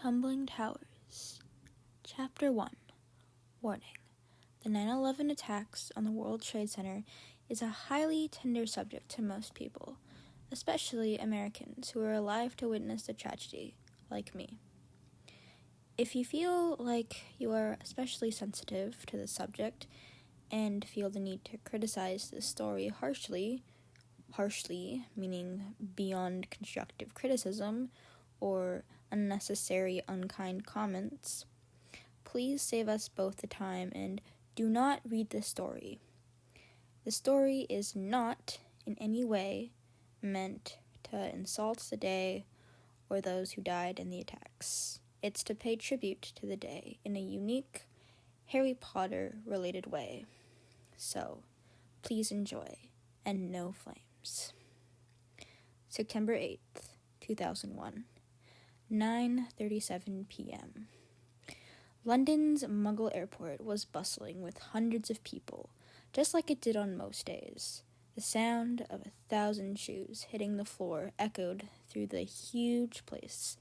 Tumbling Towers. Chapter 1. Warning. The 9/11 attacks on the World Trade Center is a highly tender subject to most people, especially Americans who are alive to witness the tragedy, like me. If you feel like you are especially sensitive to the subject and feel the need to criticize this story harshly meaning beyond constructive criticism or unnecessary unkind comments, please save us both the time and do not read this story. The story is not in any way meant to insult the day or those who died in the attacks. It's to pay tribute to the day in a unique Harry Potter-related way. So, please enjoy, and no flames. September 8th, 2001, 9:37 p.m. London's Muggle Airport was bustling with hundreds of people, just like it did on most days. The sound of 1,000 shoes hitting the floor echoed through the huge place,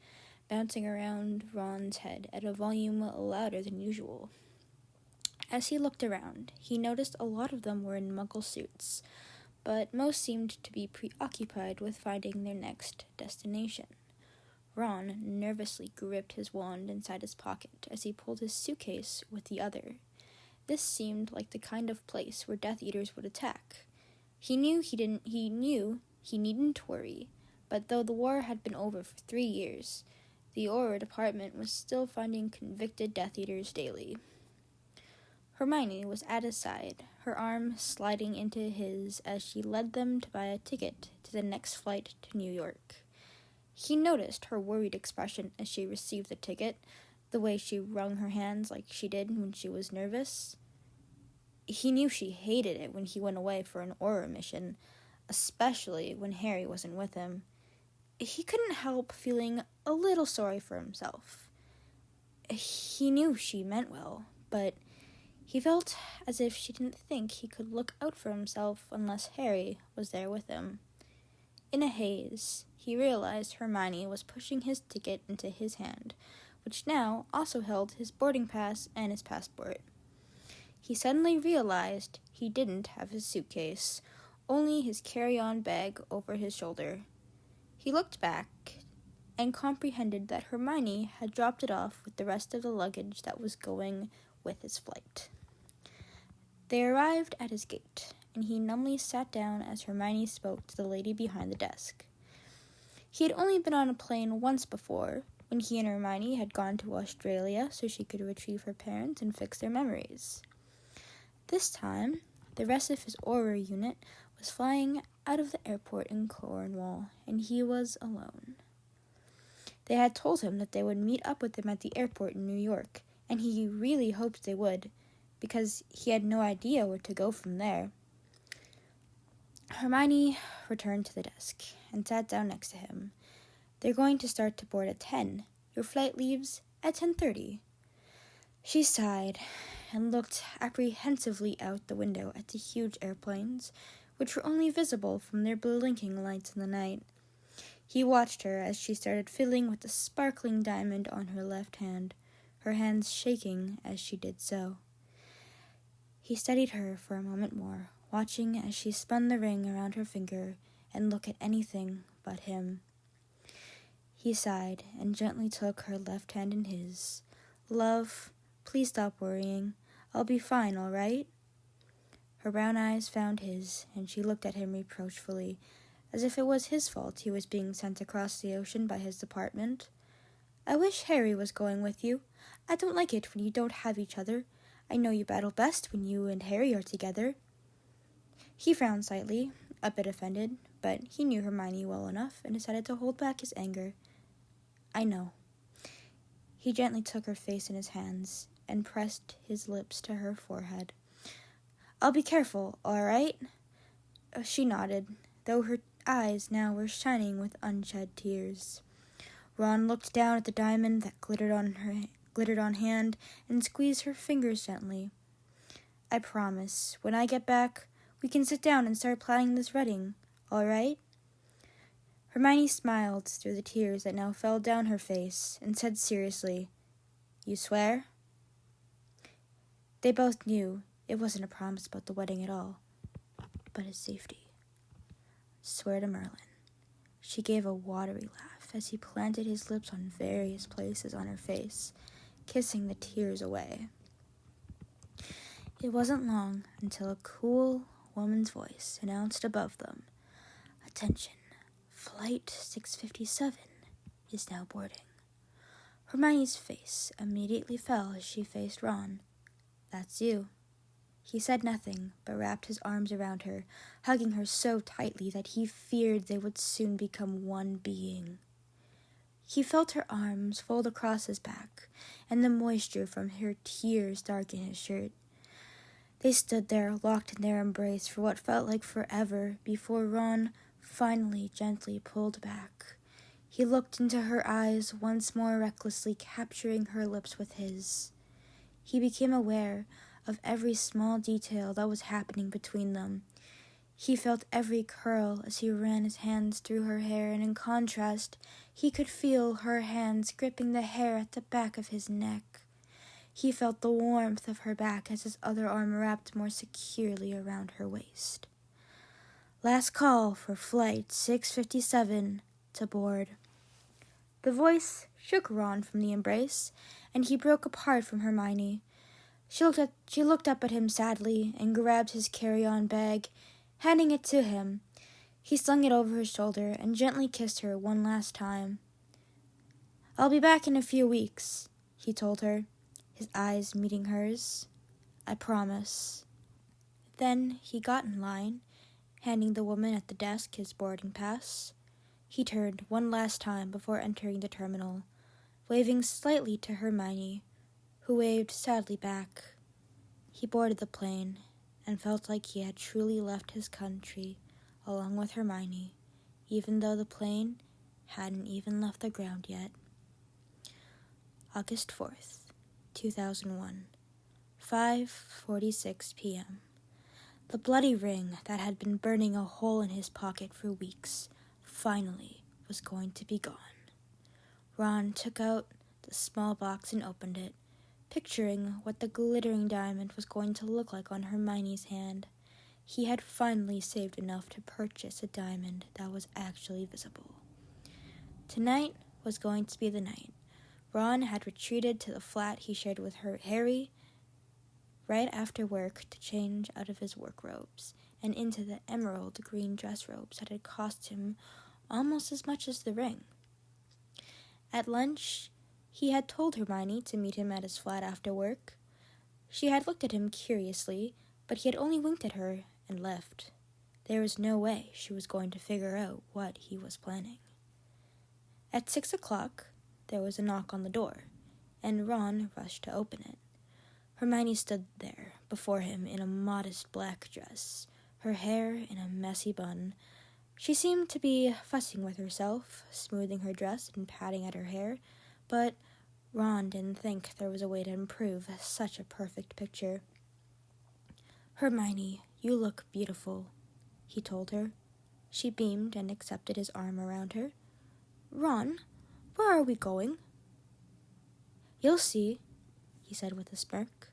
bouncing around Ron's head at a volume louder than usual. As he looked around, he noticed a lot of them were in Muggle suits, but most seemed to be preoccupied with finding their next destination. Ron nervously gripped his wand inside his pocket as he pulled his suitcase with the other. This seemed like the kind of place where Death Eaters would attack. He knew he needn't worry, but though the war had been over for 3 years, the Auror department was still finding convicted Death Eaters daily. Hermione was at his side, her arm sliding into his as she led them to buy a ticket to the next flight to New York. He noticed her worried expression as she received the ticket, the way she wrung her hands like she did when she was nervous. He knew she hated it when he went away for an Auror mission, especially when Harry wasn't with him. He couldn't help feeling a little sorry for himself. He knew she meant well, but he felt as if she didn't think he could look out for himself unless Harry was there with him. In a haze, he realized Hermione was pushing his ticket into his hand, which now also held his boarding pass and his passport. He suddenly realized he didn't have his suitcase, only his carry-on bag over his shoulder. He looked back and comprehended that Hermione had dropped it off with the rest of the luggage that was going with his flight. They arrived at his gate, and he numbly sat down as Hermione spoke to the lady behind the desk. He had only been on a plane once before, when he and Hermione had gone to Australia so she could retrieve her parents and fix their memories. This time, the rest of his Auror unit was flying out of the airport in Cornwall, and he was alone. They had told him that they would meet up with him at the airport in New York, and he really hoped they would, because he had no idea where to go from there. Hermione returned to the desk and sat down next to him. "They're going to start to board at 10. Your flight leaves at 10:30. She sighed and looked apprehensively out the window at the huge airplanes, which were only visible from their blinking lights in the night. He watched her as she started fiddling with the sparkling diamond on her left hand, her hands shaking as she did so. He studied her for a moment more, watching as she spun the ring around her finger and looked at anything but him. He sighed and gently took her left hand in his. "Love, please stop worrying. I'll be fine, all right?" Her brown eyes found his, and she looked at him reproachfully, as if it was his fault he was being sent across the ocean by his department. "I wish Harry was going with you. I don't like it when you don't have each other. I know you battle best when you and Harry are together." He frowned slightly, a bit offended, but he knew Hermione well enough and decided to hold back his anger. "I know." He gently took her face in his hands and pressed his lips to her forehead. "I'll be careful, all right?" She nodded, though her eyes now were shining with unshed tears. Ron looked down at the diamond that glittered on hand and squeezed her fingers gently. "I promise, when I get back, we can sit down and start planning this wedding, all right?" Hermione smiled through the tears that now fell down her face and said seriously, "You swear?" They both knew it wasn't a promise about the wedding at all, but his safety. "Swear to Merlin." She gave a watery laugh as he planted his lips on various places on her face, kissing the tears away. It wasn't long until a cool woman's voice announced above them, "Attention, Flight 657 is now boarding." Hermione's face immediately fell as she faced Ron. "That's you." He said nothing, but wrapped his arms around her, hugging her so tightly that he feared they would soon become one being. He felt her arms fold across his back, and the moisture from her tears darken his shirt. They stood there, locked in their embrace for what felt like forever, before Ron finally gently pulled back. He looked into her eyes once more recklessly, capturing her lips with his. He became aware of every small detail that was happening between them. He felt every curl as he ran his hands through her hair, and in contrast, he could feel her hands gripping the hair at the back of his neck. He felt the warmth of her back as his other arm wrapped more securely around her waist. "Last call for Flight 657 to board." The voice shook Ron from the embrace, and he broke apart from Hermione. She looked up at him sadly and grabbed his carry-on bag, handing it to him. He slung it over his shoulder and gently kissed her one last time. "I'll be back in a few weeks," he told her, his eyes meeting hers. "I promise." Then he got in line, handing the woman at the desk his boarding pass. He turned one last time before entering the terminal, waving slightly to Hermione, who waved sadly back. He boarded the plane and felt like he had truly left his country along with Hermione, even though the plane hadn't even left the ground yet. August 4th, 2001, 5:46 p.m. The bloody ring that had been burning a hole in his pocket for weeks finally was going to be gone. Ron took out the small box and opened it, picturing what the glittering diamond was going to look like on Hermione's hand. He had finally saved enough to purchase a diamond that was actually visible. Tonight was going to be the night. Ron had retreated to the flat he shared with Harry right after work to change out of his work robes and into the emerald green dress robes that had cost him almost as much as the ring. At lunch, he had told Hermione to meet him at his flat after work. She had looked at him curiously, but he had only winked at her and left. There was no way she was going to figure out what he was planning. At 6 o'clock, there was a knock on the door, and Ron rushed to open it. Hermione stood there before him in a modest black dress, her hair in a messy bun. She seemed to be fussing with herself, smoothing her dress and patting at her hair, but Ron didn't think there was a way to improve such a perfect picture. "Hermione, you look beautiful," he told her. She beamed and accepted his arm around her. "Ron, where are we going?" "You'll see," he said with a smirk.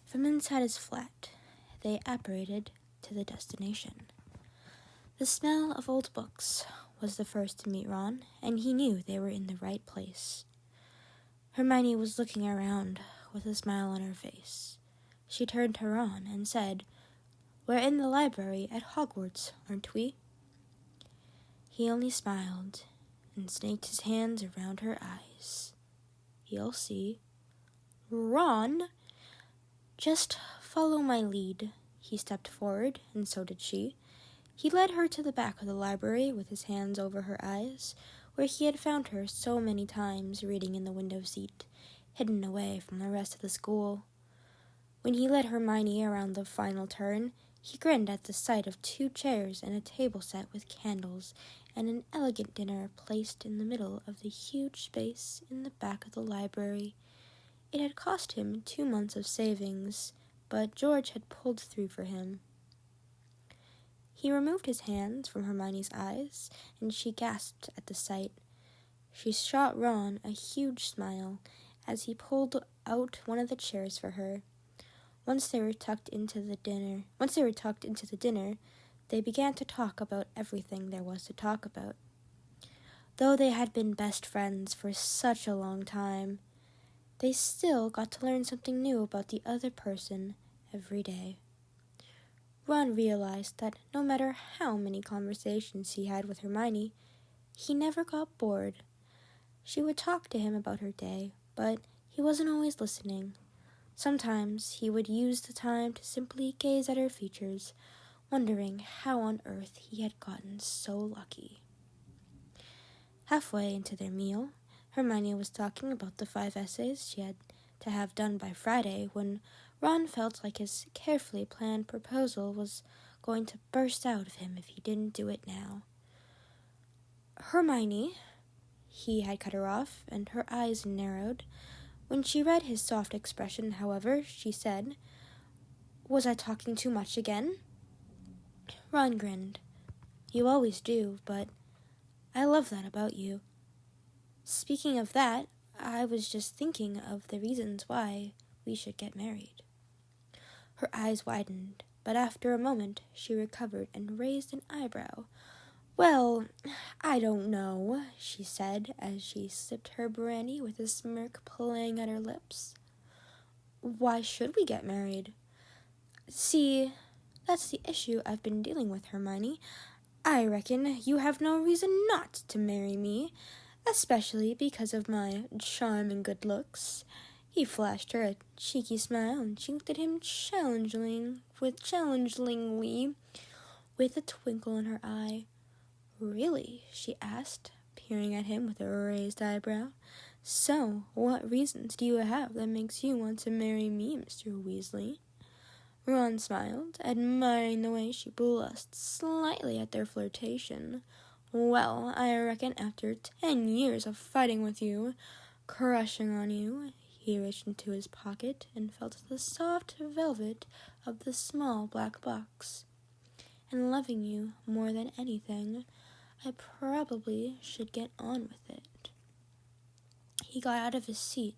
From inside his flat, they apparated to the destination. The smell of old books was the first to meet Ron, and he knew they were in the right place. Hermione was looking around with a smile on her face. She turned to Ron and said, "We're in the library at Hogwarts, aren't we?" He only smiled and snaked his hands around her eyes. "You'll see." "Ron!" "Just follow my lead." He stepped forward, and so did she. He led her to the back of the library with his hands over her eyes, where he had found her so many times reading in the window seat, hidden away from the rest of the school. When he led Hermione around the final turn, he grinned at the sight of 2 chairs and a table set with candles and an elegant dinner placed in the middle of the huge space in the back of the library. It had cost him 2 months of savings, but George had pulled through for him. He removed his hands from Hermione's eyes, and she gasped at the sight. She shot Ron a huge smile as he pulled out one of the chairs for her. Once they were tucked into the dinner, they began to talk about everything there was to talk about. Though they had been best friends for such a long time, they still got to learn something new about the other person every day. Ron realized that no matter how many conversations he had with Hermione, he never got bored. She would talk to him about her day, but he wasn't always listening. Sometimes he would use the time to simply gaze at her features, wondering how on earth he had gotten so lucky. Halfway into their meal, Hermione was talking about the 5 essays she had to have done by Friday when Ron felt like his carefully planned proposal was going to burst out of him if he didn't do it now. Hermione, he had cut her off, and her eyes narrowed. When she read his soft expression, however, she said, "Was I talking too much again?" Ron grinned. "You always do, but I love that about you. Speaking of that, I was just thinking of the reasons why we should get married." Her eyes widened, but after a moment she recovered and raised an eyebrow. "Well, I don't know," she said as she sipped her brandy with a smirk playing at her lips. "Why should we get married?" "See, that's the issue I've been dealing with, Hermione. I reckon you have no reason not to marry me, especially because of my charm and good looks." He flashed her a cheeky smile, and she looked at him challengingly, with a twinkle in her eye. "Really?" she asked, peering at him with a raised eyebrow. "So, what reasons do you have that makes you want to marry me, Mr. Weasley?" Ron smiled, admiring the way she blushed slightly at their flirtation. "Well, I reckon after 10 years of fighting with you, crushing on you," he reached into his pocket and felt the soft velvet of the small black box, "and loving you more than anything, I probably should get on with it." He got out of his seat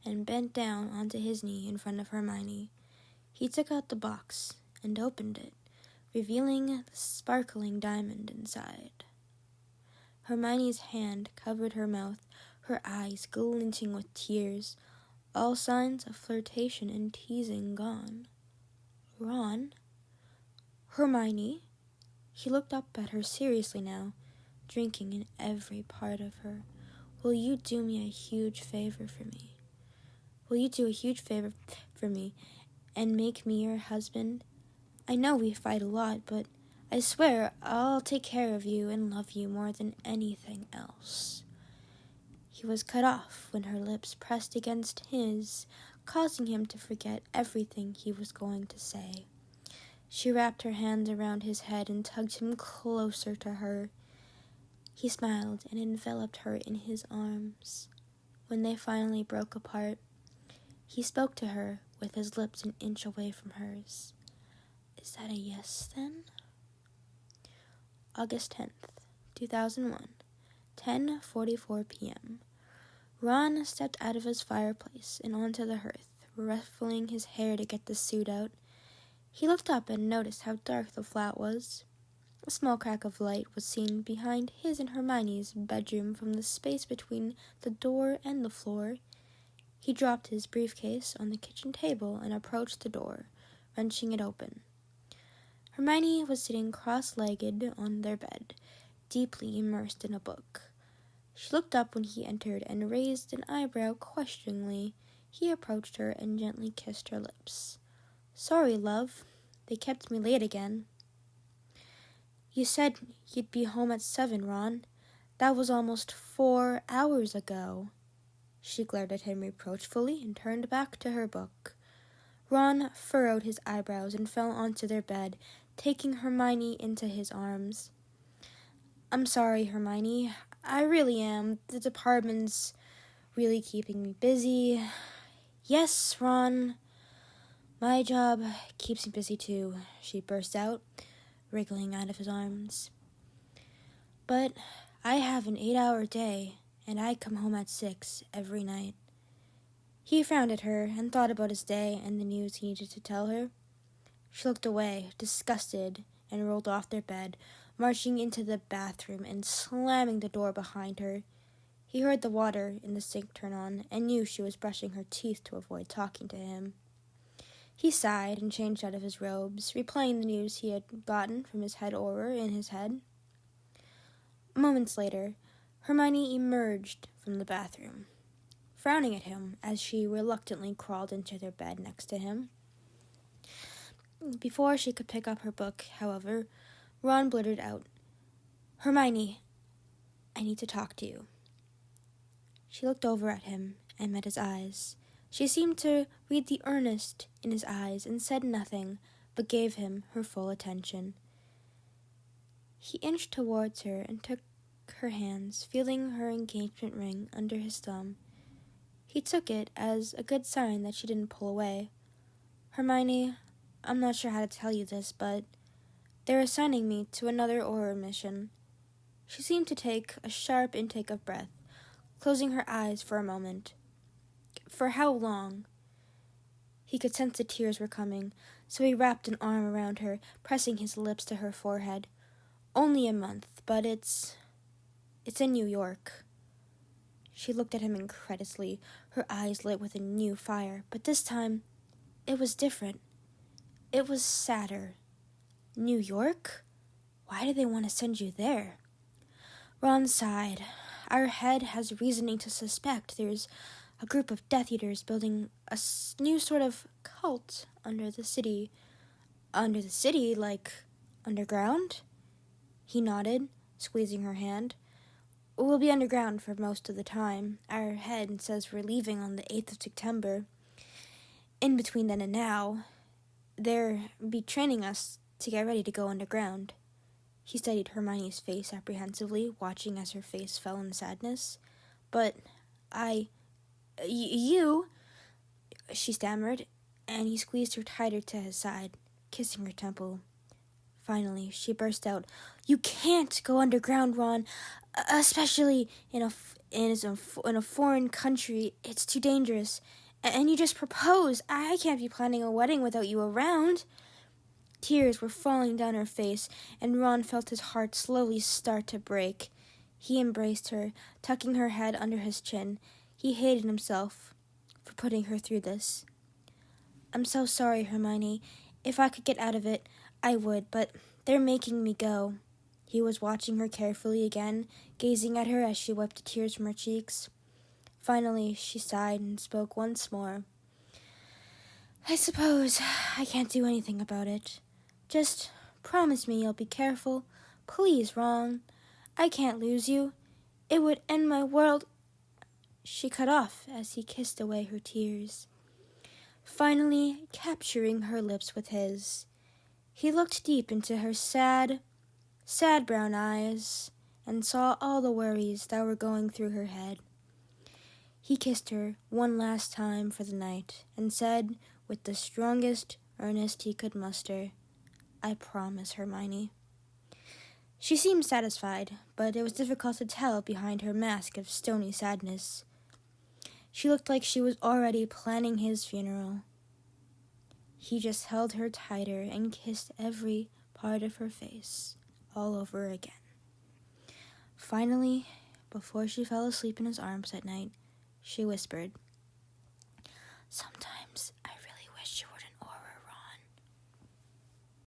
and bent down onto his knee in front of Hermione. He took out the box and opened it, revealing the sparkling diamond inside. Hermione's hand covered her mouth, her eyes glinting with tears, all signs of flirtation and teasing gone. "Ron?" "Hermione?" He looked up at her seriously now, drinking in every part of her. "Will you do a huge favor for me? And make me your husband? I know we fight a lot, but I swear I'll take care of you and love you more than anything else." He was cut off when her lips pressed against his, causing him to forget everything he was going to say. She wrapped her hands around his head and tugged him closer to her. He smiled and enveloped her in his arms. When they finally broke apart, he spoke to her with his lips an inch away from hers. "Is that a yes, then?" August 10th, 2001, 10:44 p.m. Ron stepped out of his fireplace and onto the hearth, ruffling his hair to get the suit out. He looked up and noticed how dark the flat was. A small crack of light was seen behind his and Hermione's bedroom from the space between the door and the floor. He dropped his briefcase on the kitchen table and approached the door, wrenching it open. Hermione was sitting cross-legged on their bed, deeply immersed in a book. She looked up when he entered and raised an eyebrow questioningly. He approached her and gently kissed her lips. "Sorry, love. They kept me late again." "You said you'd be home at 7, Ron. That was almost 4 hours ago." She glared at him reproachfully and turned back to her book. Ron furrowed his eyebrows and fell onto their bed, taking Hermione into his arms. "I'm sorry, Hermione. I really am. The department's really keeping me busy." "Yes, Ron. My job keeps me busy too," she burst out, wriggling out of his arms. "But I have an 8-hour day, and I come home at 6 every night." He frowned at her and thought about his day and the news he needed to tell her. She looked away, disgusted, and rolled off their bed, marching into the bathroom and slamming the door behind her. He heard the water in the sink turn on and knew she was brushing her teeth to avoid talking to him. He sighed and changed out of his robes, replaying the news he had gotten from his head Auror in his head. Moments later, Hermione emerged from the bathroom, frowning at him as she reluctantly crawled into their bed next to him. Before she could pick up her book, however, Ron blurted out, "Hermione, I need to talk to you." She looked over at him and met his eyes. She seemed to read the earnest in his eyes and said nothing, but gave him her full attention. He inched towards her and took her hands, feeling her engagement ring under his thumb. He took it as a good sign that she didn't pull away. "Hermione, I'm not sure how to tell you this, but they're assigning me to another Auror mission." She seemed to take a sharp intake of breath, closing her eyes for a moment. For how long? He could sense the tears were coming, so he wrapped an arm around her, pressing his lips to her forehead. "Only a month, but it's in New York." She looked at him incredulously, her eyes lit with a new fire, but this time it was different. It was sadder. "New York? Why do they want to send you there?" Ron sighed. "Our head has reasoning to suspect there's a group of Death Eaters building a new sort of cult under the city." "Under the city? Like underground?" He nodded, squeezing her hand. "We'll be underground for most of the time. Our head says we're leaving on the 8th of September. In between then and now, they'll be training us to get ready to go underground." He studied Hermione's face apprehensively, watching as her face fell in sadness. "But you," she stammered, and he squeezed her tighter to his side, kissing her temple. Finally, she burst out, "You can't go underground, Ron, especially in a foreign country. It's too dangerous. And you just proposed. I can't be planning a wedding without you around." Tears were falling down her face, and Ron felt his heart slowly start to break. He embraced her, tucking her head under his chin. He hated himself for putting her through this. "I'm so sorry, Hermione. If I could get out of it, I would, but they're making me go." He was watching her carefully again, gazing at her as she wiped the tears from her cheeks. Finally, she sighed and spoke once more. "I suppose I can't do anything about it. Just promise me you'll be careful. Please, Ron. I can't lose you. It would end my world." She cut off as he kissed away her tears, finally capturing her lips with his. He looked deep into her sad brown eyes and saw all the worries that were going through her head. He kissed her one last time for the night and said, with the strongest earnest he could muster, "I promise, Hermione." She seemed satisfied, but it was difficult to tell behind her mask of stony sadness. She looked like she was already planning his funeral. He just held her tighter and kissed every part of her face all over again. Finally, before she fell asleep in his arms at night, she whispered,